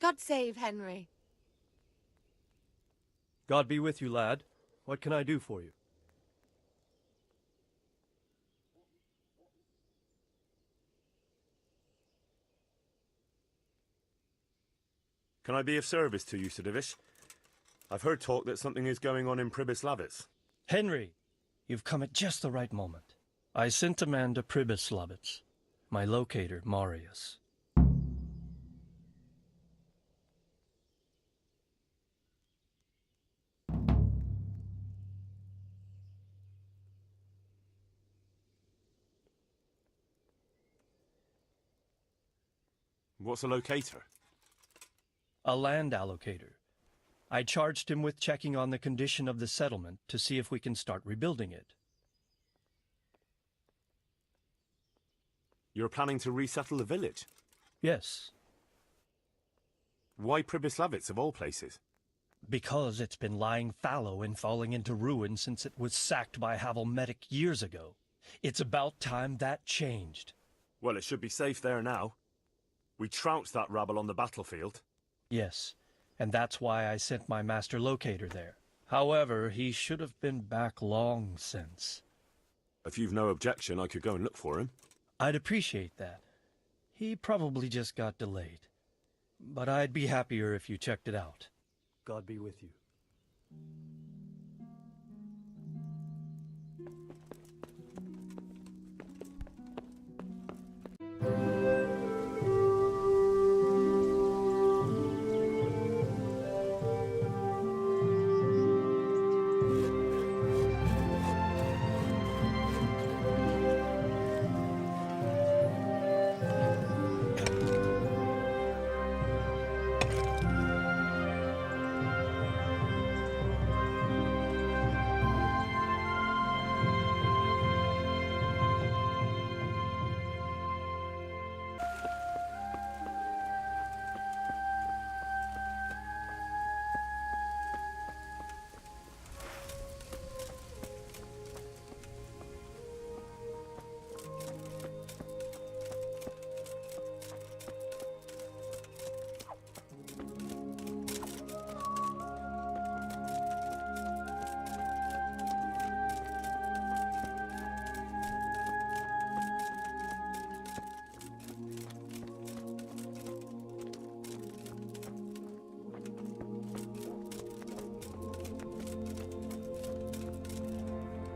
God save Henry. God be with you, lad. What can I do for you? Can I be of service to you, Sir Divish? I've heard talk that something is going on in Pribyslavitz. Henry, you've come at just the right moment. I sent a man to Pribyslavitz. My locator, Marius. What's a locator? A land allocator. I charged him with checking on the condition of the settlement to see if we can start rebuilding it. You're planning to resettle the village? Yes, Why Pribyslavitz, of all places? because it's been lying fallow and falling into ruin since it was sacked by Havelmedic years ago. It's about time that changed. Well, it should be safe there now. We trounced that rabble on the battlefield. Yes, and that's why I sent my master locator there. However, he should have been back long since. If you've no objection, I could go and look for him. I'd appreciate that. He probably just got delayed. But I'd be happier if you checked it out. God be with you.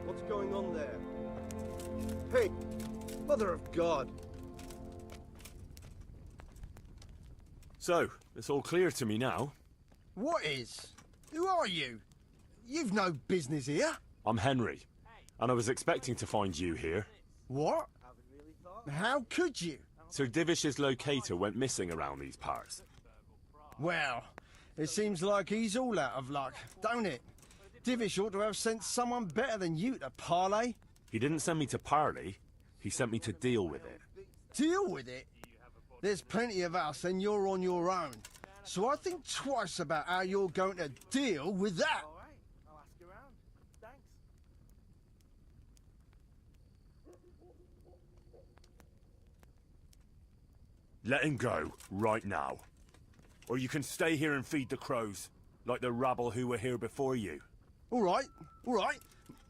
What's going on there? Hey, Mother of God! So, it's all clear to me now. What is? Who are you? You've no business here. I'm Henry, and I was expecting to find you here. What? How could you? Sir Divish's locator went missing around these parts. Well, it seems like he's all out of luck, don't it? Divish ought to have sent someone better than you to parley. He didn't send me to parley, he sent me to deal with it. Deal with it? There's plenty of us and you're on your own. So I think twice about how you're going to deal with that. All right, I'll ask around. Thanks. Let him go, right now. Or you can stay here and feed the crows, like the rabble who were here before you. All right.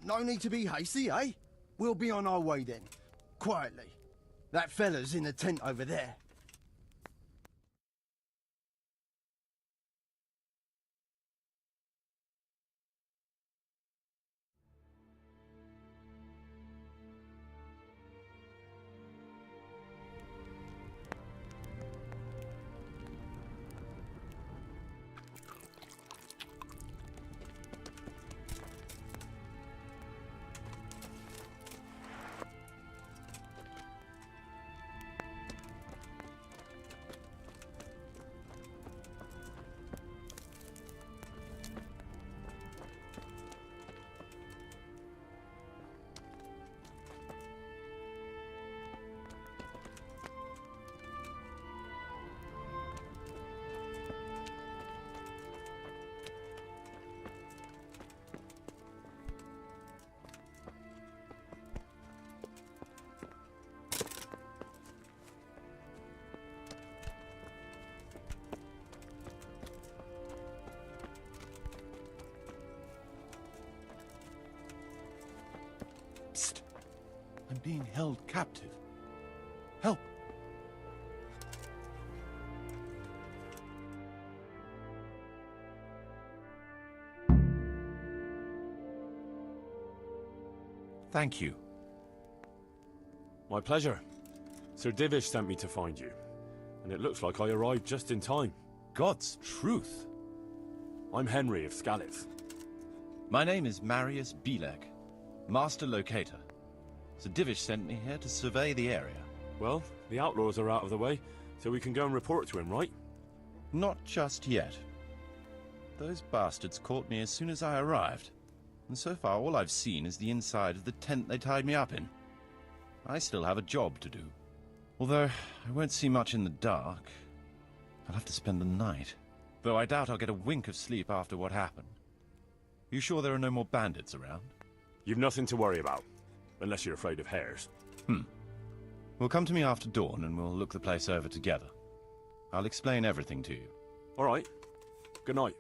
No need to be hasty, eh? We'll be on our way then. Quietly. That fella's in the tent over there. being held captive. Help! Thank you. My pleasure. Sir Divish sent me to find you. And it looks like I arrived just in time. God's truth. I'm Henry of Scalitz. My name is Marius Bielek, Master Locator. Sir Divish sent me here to survey the area. Well, the outlaws are out of the way, so we can go and report to him, right? Not just yet. Those bastards caught me as soon as I arrived. And so far all I've seen is the inside of the tent they tied me up in. I still have a job to do. Although I won't see much in the dark. I'll have to spend the night. Though I doubt I'll get a wink of sleep after what happened. You sure there are no more bandits around? You've nothing to worry about. Unless you're afraid of hares. Well, come to me after dawn and we'll look the place over together. I'll explain everything to you. All right. Good night.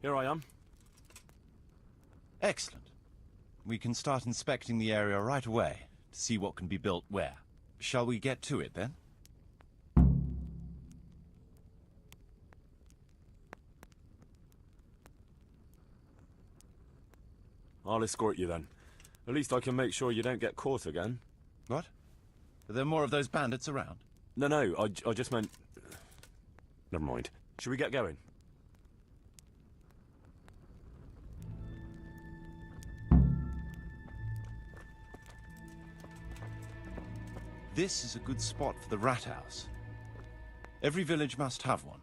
Here I am. Excellent. We can start inspecting the area right away to see what can be built where. Shall we get to it then? I'll escort you then. At least I can make sure you don't get caught again. What? Are there more of those bandits around? No, I just meant... Never mind. Should we get going? This is a good spot for the rat house. Every village must have one.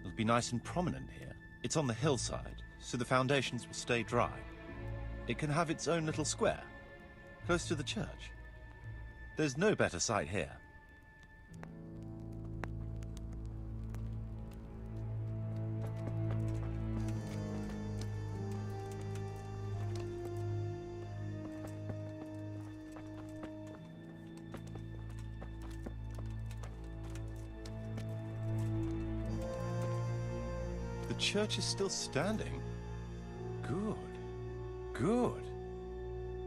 It'll be nice and prominent here. It's on the hillside, so the foundations will stay dry. It can have its own little square, close to the church. There's no better site here. The church is still standing. Good. Good.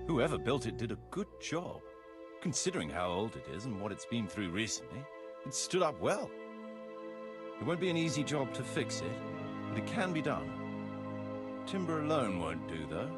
Whoever built it did a good job. Considering how old it is and what it's been through recently, it stood up well. It won't be an easy job to fix it, but it can be done. Timber alone won't do, though.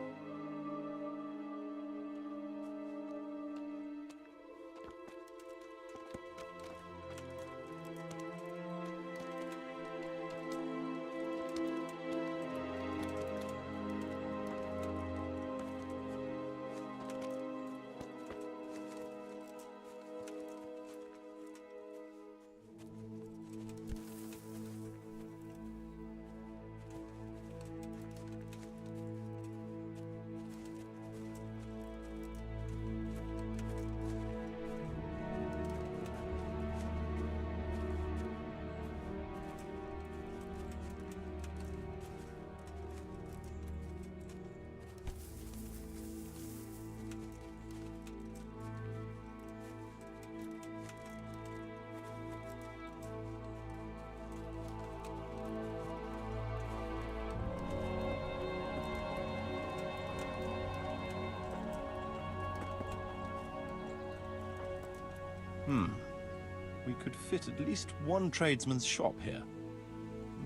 We could fit at least one tradesman's shop here.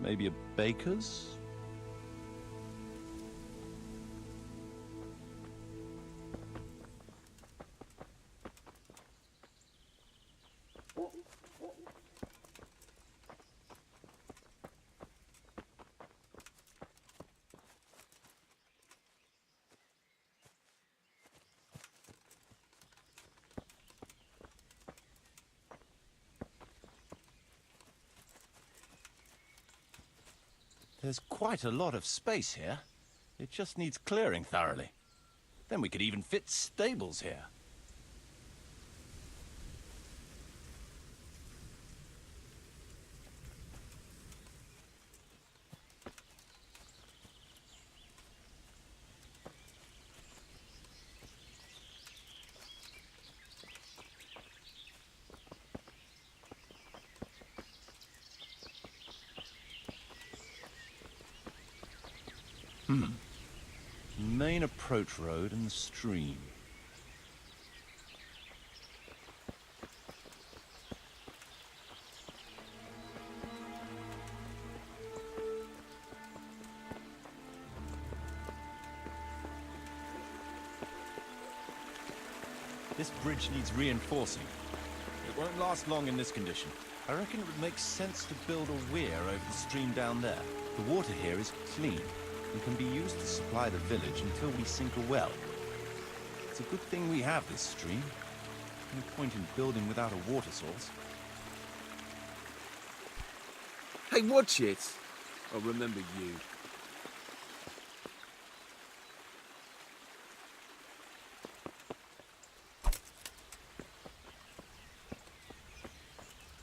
Maybe a baker's? There's quite a lot of space here. It just needs clearing thoroughly. Then we could even fit stables here. Main approach road and the stream. This bridge needs reinforcing. It won't last long in this condition. I reckon it would make sense to build a weir over the stream down there. The water here is clean and can be used to supply the village until we sink a well. It's a good thing we have this stream. No point in building without a water source. Hey, watch it! I'll remember you.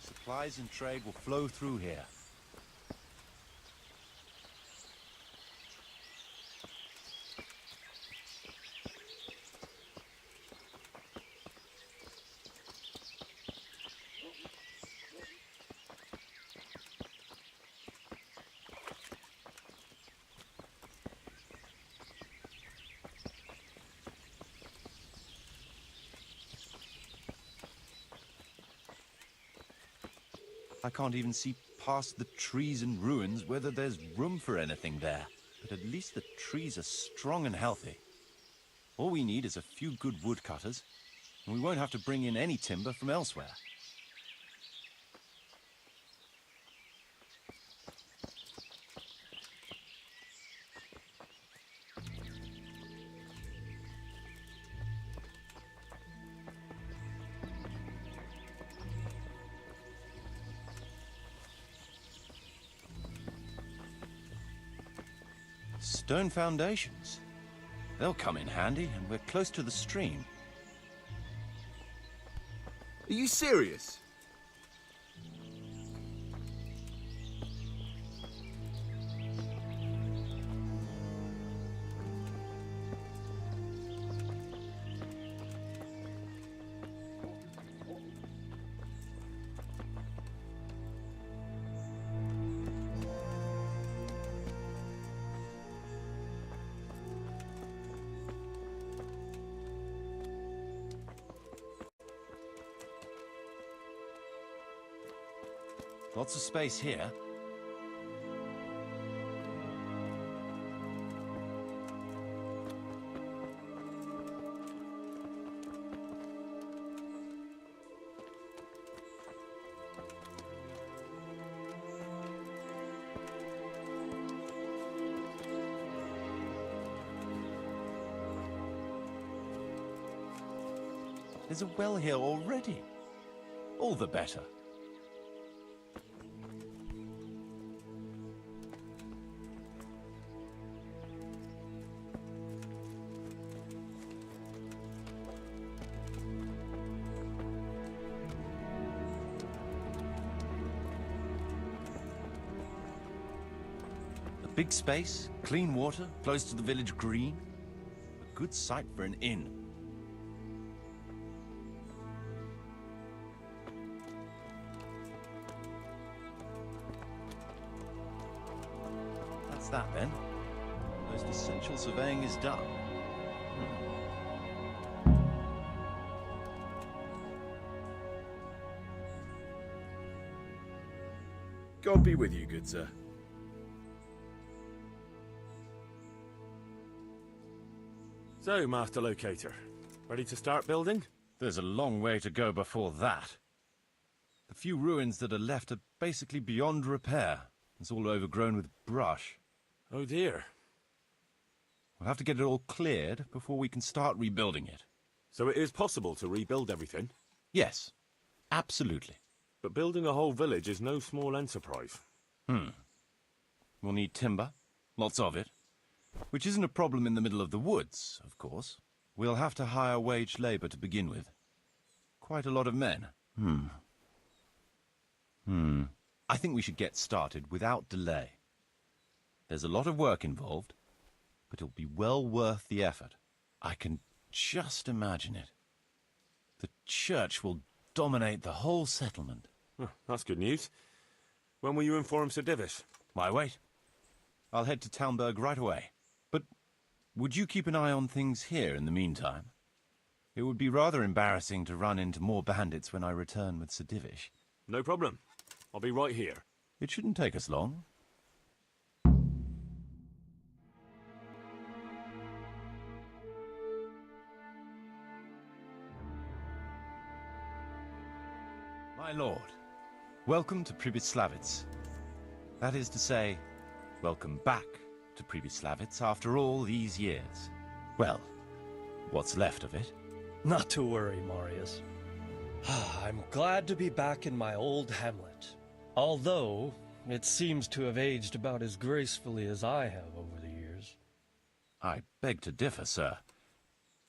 Supplies and trade will flow through here. I can't even see past the trees and ruins whether there's room for anything there. But at least the trees are strong and healthy. All we need is a few good woodcutters, and we won't have to bring in any timber from elsewhere. Stone foundations. They'll come in handy, and we're close to the stream. Are you serious? Lots of space here. There's a well here already. All the better. Big space, clean water, close to the village green. A good site for an inn. That's that then. Most essential surveying is done. God be with you, good sir. So, Master Locator, ready to start building? There's a long way to go before that. The few ruins that are left are basically beyond repair. It's all overgrown with brush. Oh dear. We'll have to get it all cleared before we can start rebuilding it. So it is possible to rebuild everything? Yes, absolutely. But building a whole village is no small enterprise. We'll need timber, lots of it, which isn't a problem in the middle of the woods, of course. We'll have to hire wage labor to begin with. Quite a lot of men. I think we should get started without delay. There's a lot of work involved, but it'll be well worth the effort. I can just imagine it. The church will dominate the whole settlement. Oh, that's good news. When will you inform Sir Divis? Why wait? I'll head to Townburg right away. But would you keep an eye on things here in the meantime? It would be rather embarrassing to run into more bandits when I return with Sir Divish. No problem. I'll be right here. It shouldn't take us long. My lord, welcome to Pribyslavitz. That is to say, welcome back to Pribyslavitz after all these years. Well, what's left of it. Not to worry, Marius. I'm glad to be back in my old hamlet. Although, it seems to have aged about as gracefully as I have over the years. I beg to differ, sir.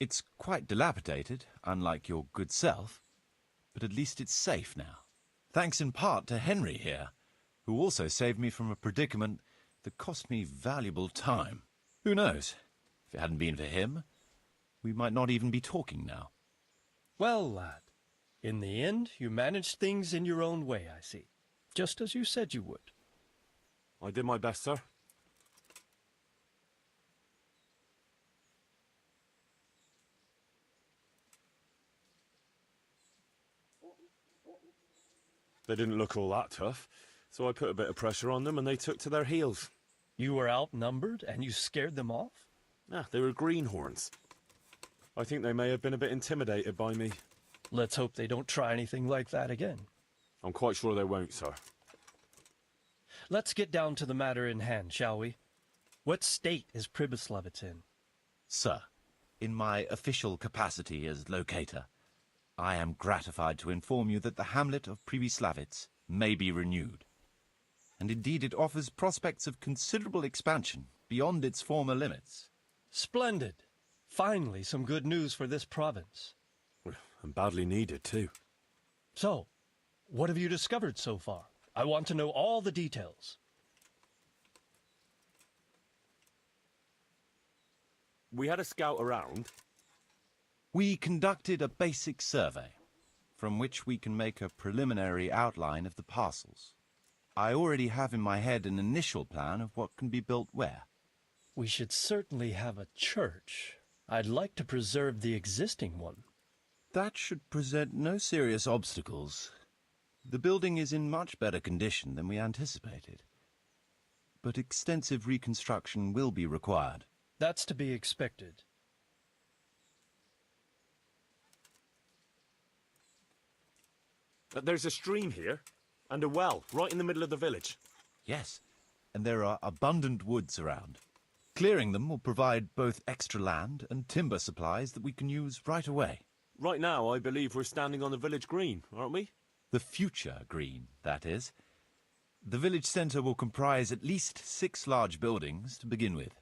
It's quite dilapidated, unlike your good self, but at least it's safe now. Thanks in part to Henry here, who also saved me from a predicament that cost me valuable time. Who knows? If it hadn't been for him, we might not even be talking now. Well, lad, in the end, you managed things in your own way, I see. Just as you said you would. I did my best, sir. They didn't look all that tough, so I put a bit of pressure on them and they took to their heels. You were outnumbered and you scared them off? Ah, they were greenhorns. I think they may have been a bit intimidated by me. Let's hope they don't try anything like that again. I'm quite sure they won't, sir. Let's get down to the matter in hand, shall we? What state is Pribyslavitz in? Sir, in my official capacity as locator, I am gratified to inform you that the hamlet of Pribyslavitz may be renewed. And indeed it offers prospects of considerable expansion beyond its former limits. Splendid. Finally, some good news for this province. And badly needed, too. So, what have you discovered so far? I want to know all the details. We had a scout around. We conducted a basic survey, from which we can make a preliminary outline of the parcels. I already have in my head an initial plan of what can be built where. We should certainly have a church. I'd like to preserve the existing one. That should present no serious obstacles. The building is in much better condition than we anticipated. But extensive reconstruction will be required. That's to be expected. There's a stream here, and a well, right in the middle of the village. Yes, and there are abundant woods around. Clearing them will provide both extra land and timber supplies that we can use right away. Right now, I believe we're standing on the village green, aren't we? The future green, that is. The village centre will comprise at least 6 large buildings to begin with.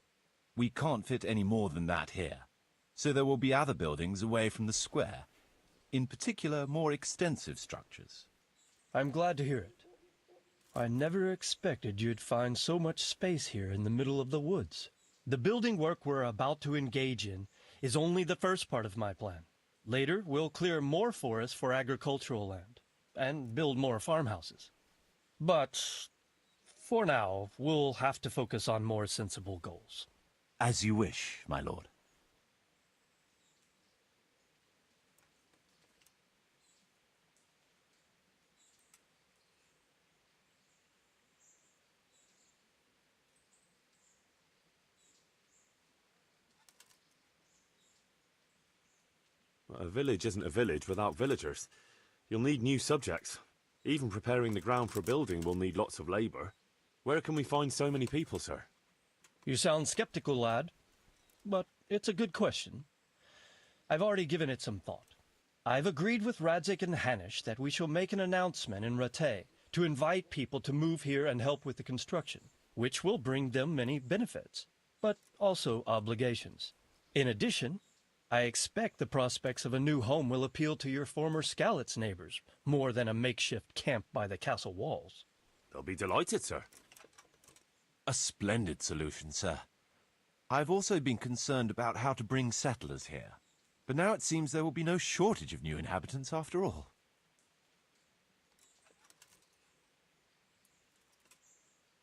We can't fit any more than that here, so there will be other buildings away from the square, in particular more extensive structures. I'm glad to hear it. I never expected you'd find so much space here in the middle of the woods. The building work we're about to engage in is only the first part of my plan. Later, we'll clear more forests for agricultural land and build more farmhouses. But for now, we'll have to focus on more sensible goals. As you wish, my lord. A village isn't a village without villagers. You'll need new subjects. Even preparing the ground for building will need lots of labour. Where can we find so many people, sir? You sound skeptical, lad, but it's a good question. I've already given it some thought. I've agreed with Radzik and Hanish that we shall make an announcement in Rattay to invite people to move here and help with the construction, which will bring them many benefits, but also obligations. In addition, I expect the prospects of a new home will appeal to your former Skalitz neighbors more than a makeshift camp by the castle walls. They'll be delighted, sir. A splendid solution, sir. I've also been concerned about how to bring settlers here. But now it seems there will be no shortage of new inhabitants after all.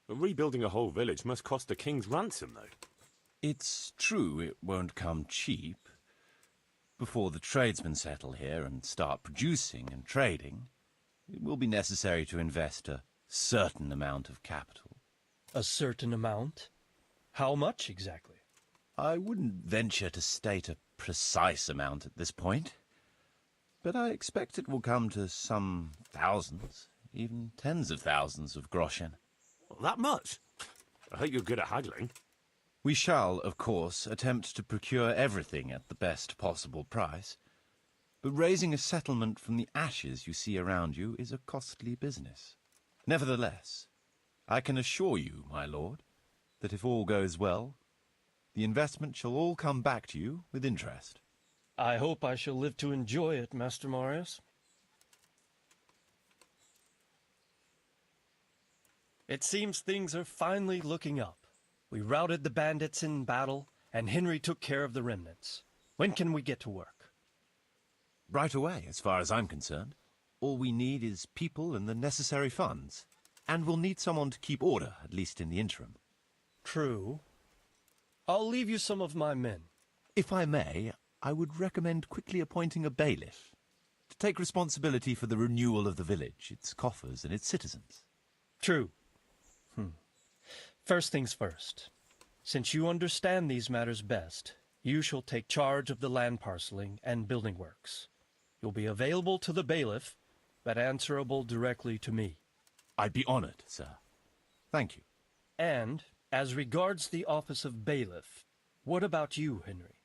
Rebuilding a whole village must cost a king's ransom, though. It's true it won't come cheap. Before the tradesmen settle here and start producing and trading, it will be necessary to invest a certain amount of capital. A certain amount? How much exactly? I wouldn't venture to state a precise amount at this point, but I expect it will come to some thousands, even tens of thousands of groschen. That much? I hope you're good at haggling. We shall, of course, attempt to procure everything at the best possible price, but raising a settlement from the ashes you see around you is a costly business. Nevertheless, I can assure you, my lord, that if all goes well, the investment shall all come back to you with interest. I hope I shall live to enjoy it, Master Marius. It seems things are finally looking up. We routed the bandits in battle, and Henry took care of the remnants. When can we get to work? Right away, as far as I'm concerned. All we need is people and the necessary funds. And we'll need someone to keep order, at least in the interim. True. I'll leave you some of my men. If I may, I would recommend quickly appointing a bailiff to take responsibility for the renewal of the village, its coffers and its citizens. True. First things first. Since you understand these matters best, you shall take charge of the land parceling and building works. You'll be available to the bailiff, but answerable directly to me. I'd be honored, sir. Thank you. And, as regards the office of bailiff, what about you, Henry?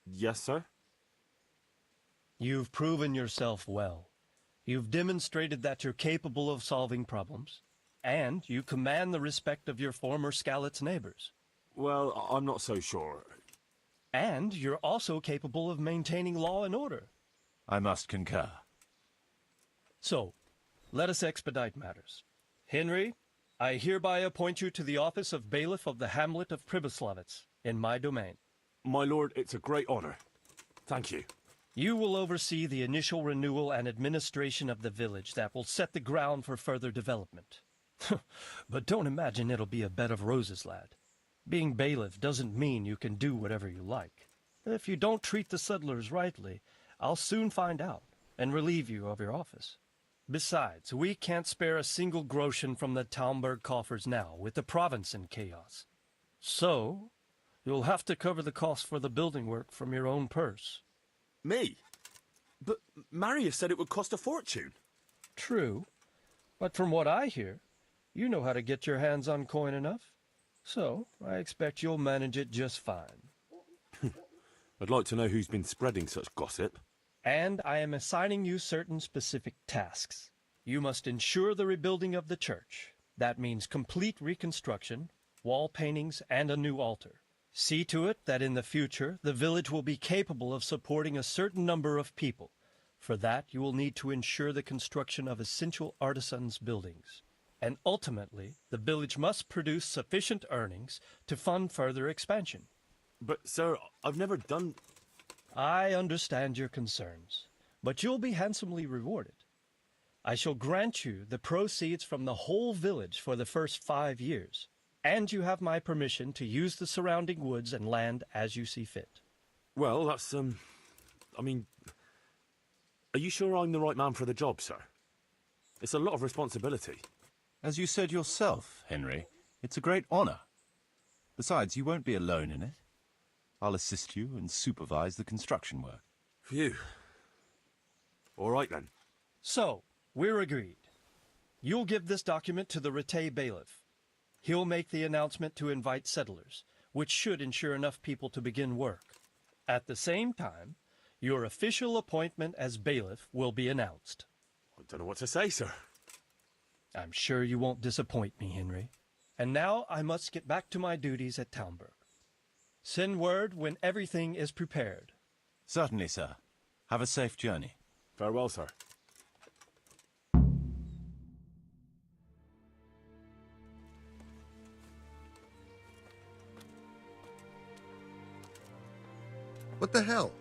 Yes, sir? You've proven yourself well. You've demonstrated that you're capable of solving problems, and you command the respect of your former Skalitz neighbors. Well, I'm not so sure. And you're also capable of maintaining law and order. I must concur. So, let us expedite matters. Henry, I hereby appoint you to the office of bailiff of the hamlet of Pribyslavitz, in my domain. My lord, it's a great honor. Thank you. You will oversee the initial renewal and administration of the village that will set the ground for further development. But don't imagine it'll be a bed of roses, lad. Being bailiff doesn't mean you can do whatever you like. If you don't treat the settlers rightly, I'll soon find out and relieve you of your office. Besides, we can't spare a single groschen from the Talmberg coffers now, with the province in chaos. So, you'll have to cover the cost for the building work from your own purse. Me? But Marius said it would cost a fortune. True, but from what I hear, you know how to get your hands on coin enough. So, I expect you'll manage it just fine. I'd like to know who's been spreading such gossip. And I am assigning you certain specific tasks. You must ensure the rebuilding of the church. That means complete reconstruction, wall paintings, and a new altar. See to it that in the future, the village will be capable of supporting a certain number of people. For that, you will need to ensure the construction of essential artisans' buildings. And ultimately, the village must produce sufficient earnings to fund further expansion. But, sir, I've never done... I understand your concerns, but you'll be handsomely rewarded. I shall grant you the proceeds from the whole village for the first 5 years, and you have my permission to use the surrounding woods and land as you see fit. Well, that's, I mean... Are you sure I'm the right man for the job, sir? It's a lot of responsibility. As you said yourself, Henry, it's a great honor. Besides, you won't be alone in it. I'll assist you and supervise the construction work. Phew. All right then. So, we're agreed. You'll give this document to the Rete bailiff. He'll make the announcement to invite settlers, which should ensure enough people to begin work. At the same time, your official appointment as bailiff will be announced. I don't know what to say, sir. I'm sure you won't disappoint me, Henry. And now I must get back to my duties at Townburg. Send word when everything is prepared. Certainly, sir. Have a safe journey. Farewell, sir. What the hell?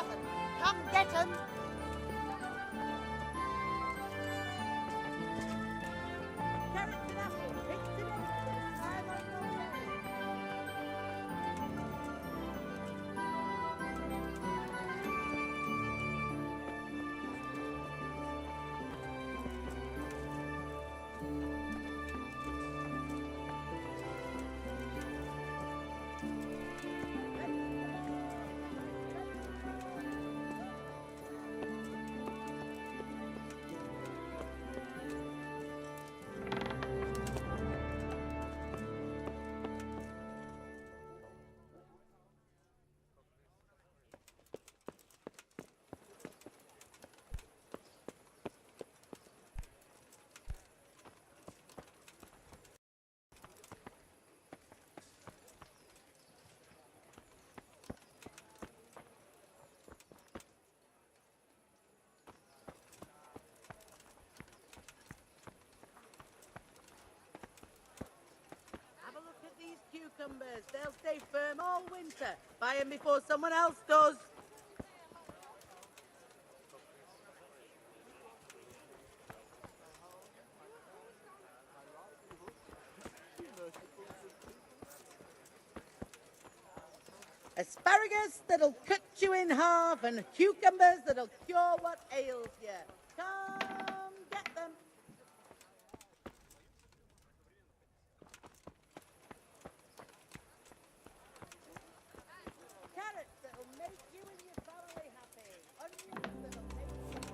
nothing. Come get 'em. Carrots and apples, pigs and eggs, there's time on your way. Have a look at these cucumbers. They'll stay firm all winter. Buy 'em before someone else does. Asparagus that'll cut you in half and cucumbers that'll cure what ails you. Come get them. Carrots that'll make you and your family happy. Onions that'll make you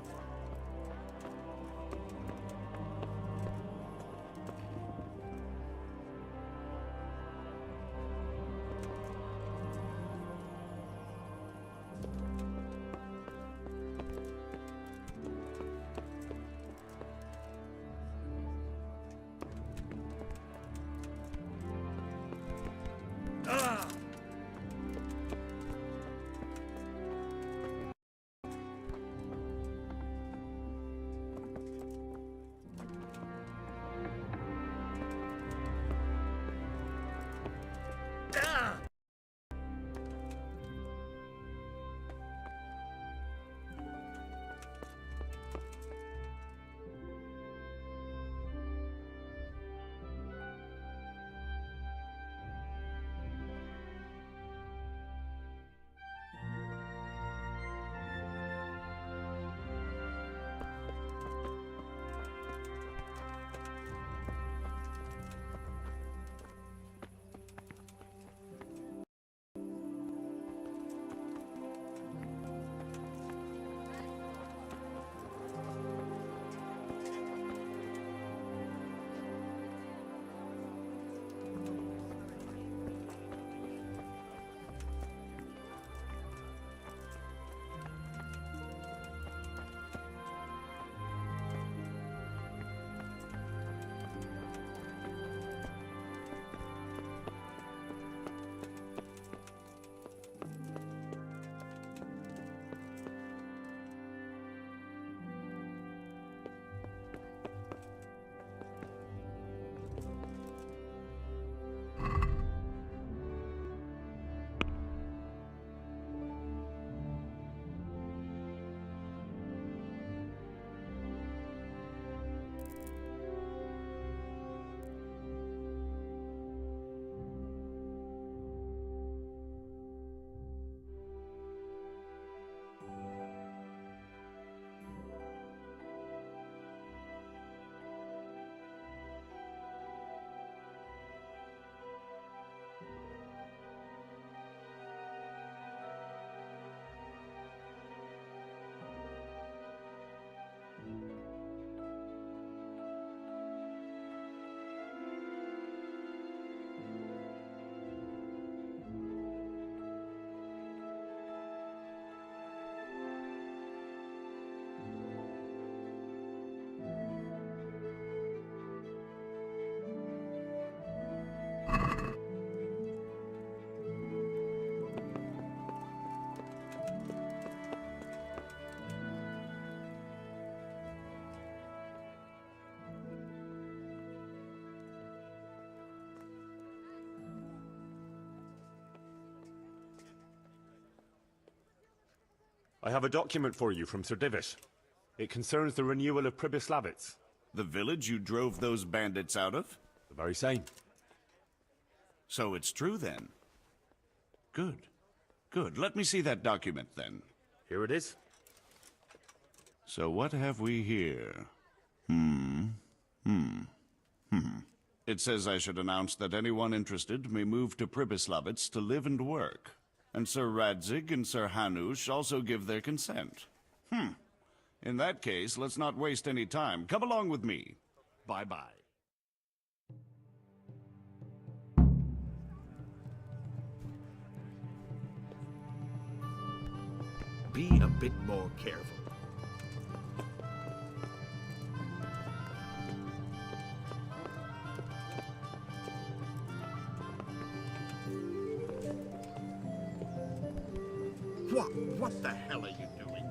I have a document for you from Sir Divish. It concerns the renewal of Pribyslavitz. The village you drove those bandits out of? The very same. So it's true then. Good. Good. Let me see that document then. Here it is. So what have we here? It says I should announce that anyone interested may move to Pribyslavitz to live and work. And Sir Radzig and Sir Hanush also give their consent. In that case, let's not waste any time. Come along with me. Bye-bye. Be a bit more careful. What the hell are you doing?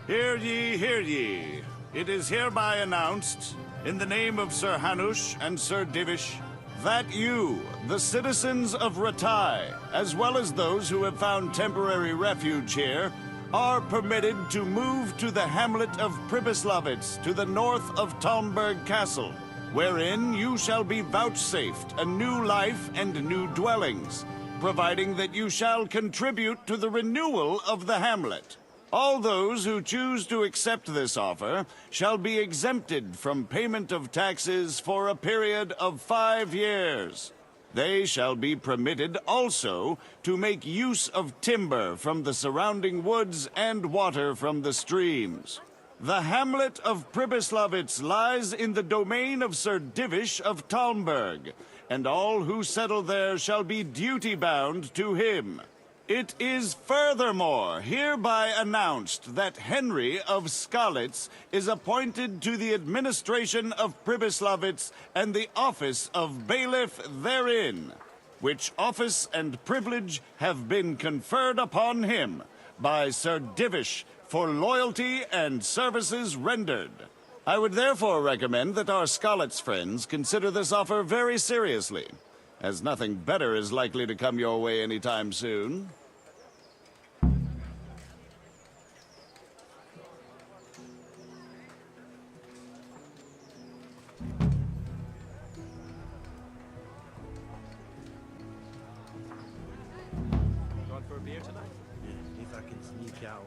Hear ye, hear ye. It is hereby announced, in the name of Sir Hanush and Sir Divish, that you, the citizens of Ratai, as well as those who have found temporary refuge here, are permitted to move to the hamlet of Pribyslavitz to the north of Talmberg Castle, wherein you shall be vouchsafed a new life and new dwellings, providing that you shall contribute to the renewal of the hamlet. All those who choose to accept this offer shall be exempted from payment of taxes for a period of 5 years. They shall be permitted also to make use of timber from the surrounding woods and water from the streams. The hamlet of Pribyslavitz lies in the domain of Sir Divish of Talmberg, and all who settle there shall be duty-bound to him. It is furthermore hereby announced that Henry of Skalitz is appointed to the administration of Pribyslavitz and the office of bailiff therein, which office and privilege have been conferred upon him by Sir Divish for loyalty and services rendered. I would therefore recommend that our Skalitz friends consider this offer very seriously, as nothing better is likely to come your way anytime soon. Going for a beer tonight? Yeah, if I can sneak out.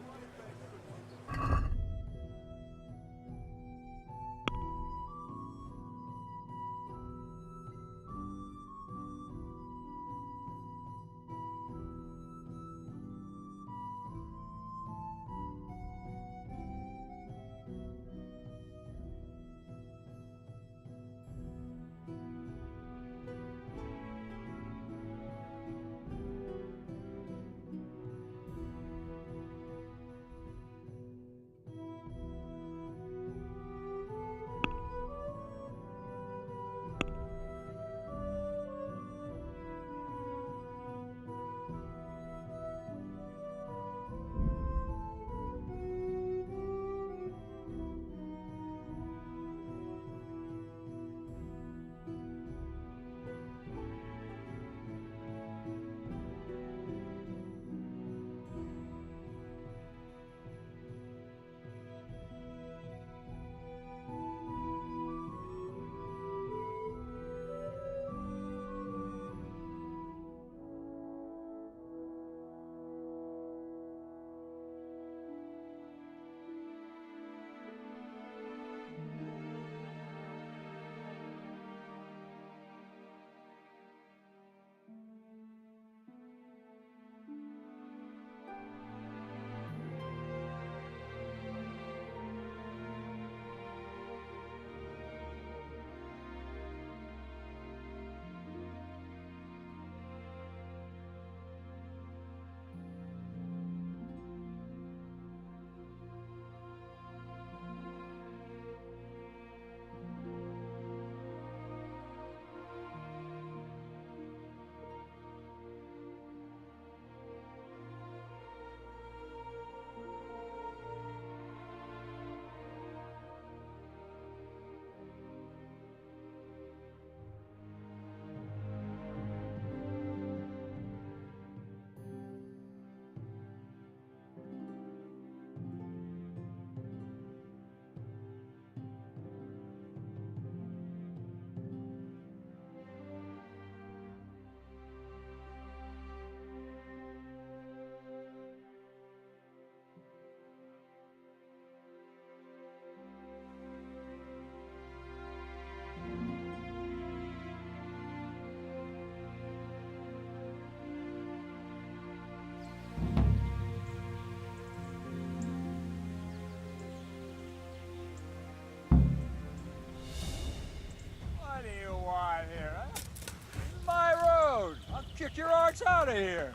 Let's out of here.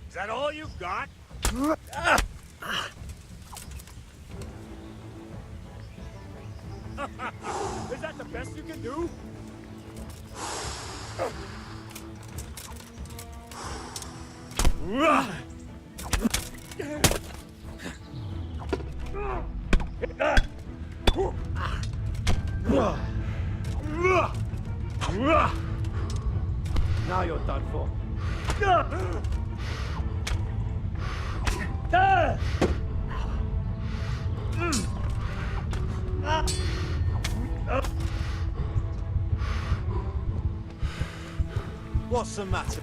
Is that all you got? Is that the best you can do? Now you're done for. What's the matter?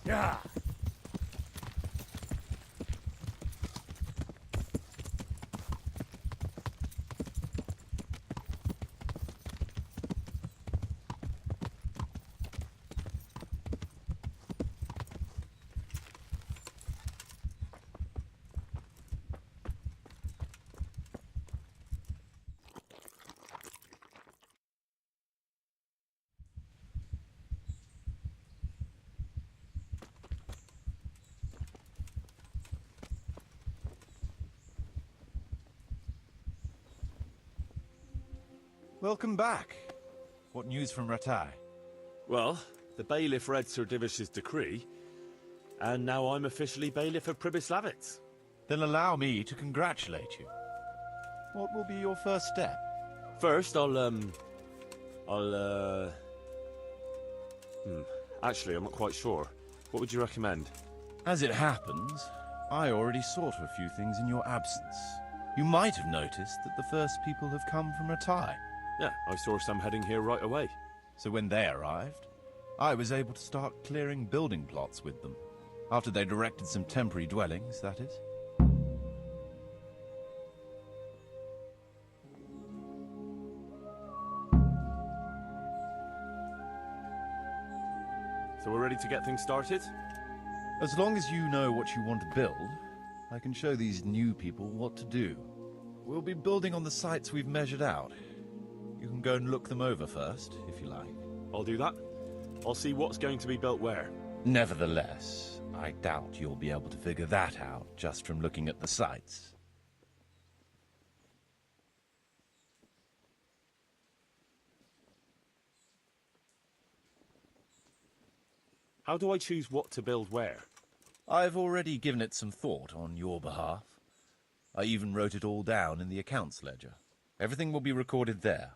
Yeah. Welcome back. What news from Ratai? Well, the bailiff read Sir Divish's decree, and now I'm officially bailiff of Pribyslavitz. Then allow me to congratulate you. What will be your first step? First, actually, I'm not quite sure. What would you recommend? As it happens, I already saw to a few things in your absence. You might have noticed that the first people have come from Ratai. Yeah, I saw some heading here right away. So when they arrived, I was able to start clearing building plots with them. After they'd erected some temporary dwellings, that is. So we're ready to get things started? As long as you know what you want to build, I can show these new people what to do. We'll be building on the sites we've measured out. You can go and look them over first, if you like. I'll do that. I'll see what's going to be built where. Nevertheless, I doubt you'll be able to figure that out just from looking at the sites. How do I choose what to build where? I've already given it some thought on your behalf. I even wrote it all down in the accounts ledger. Everything will be recorded there.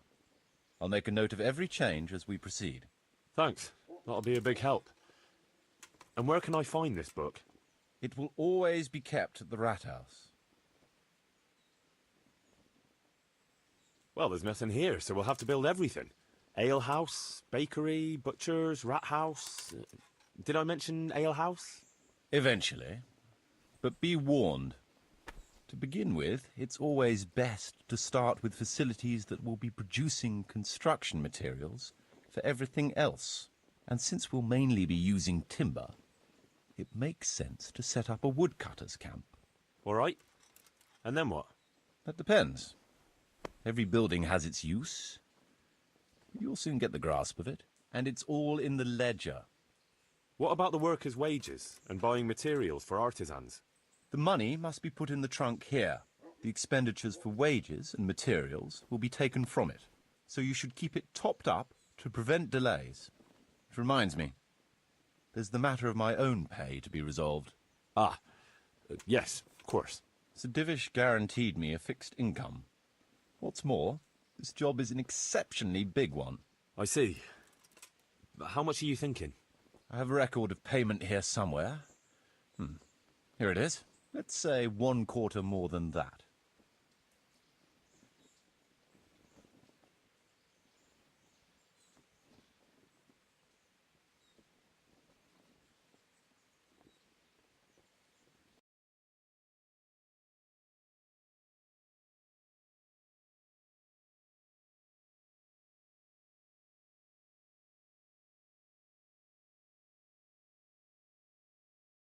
I'll make a note of every change as we proceed. Thanks. That'll be a big help. And where can I find this book? It will always be kept at the rat house. Well, there's nothing here, so we'll have to build everything. Ale house, bakery, butchers, rat house. Did I mention ale house? Eventually. But be warned. To begin with, it's always best to start with facilities that will be producing construction materials for everything else. And since we'll mainly be using timber, it makes sense to set up a woodcutter's camp. All right. And then what? That depends. Every building has its use. You'll soon get the grasp of it, and it's all in the ledger. What about the workers' wages and buying materials for artisans? The money must be put in the trunk here. The expenditures for wages and materials will be taken from it. So you should keep it topped up to prevent delays. It reminds me, there's the matter of my own pay to be resolved. Yes, of course. Sir Divish guaranteed me a fixed income. What's more, this job is an exceptionally big one. I see. But how much are you thinking? I have a record of payment here somewhere. Here it is. Let's say 1/4 more than that.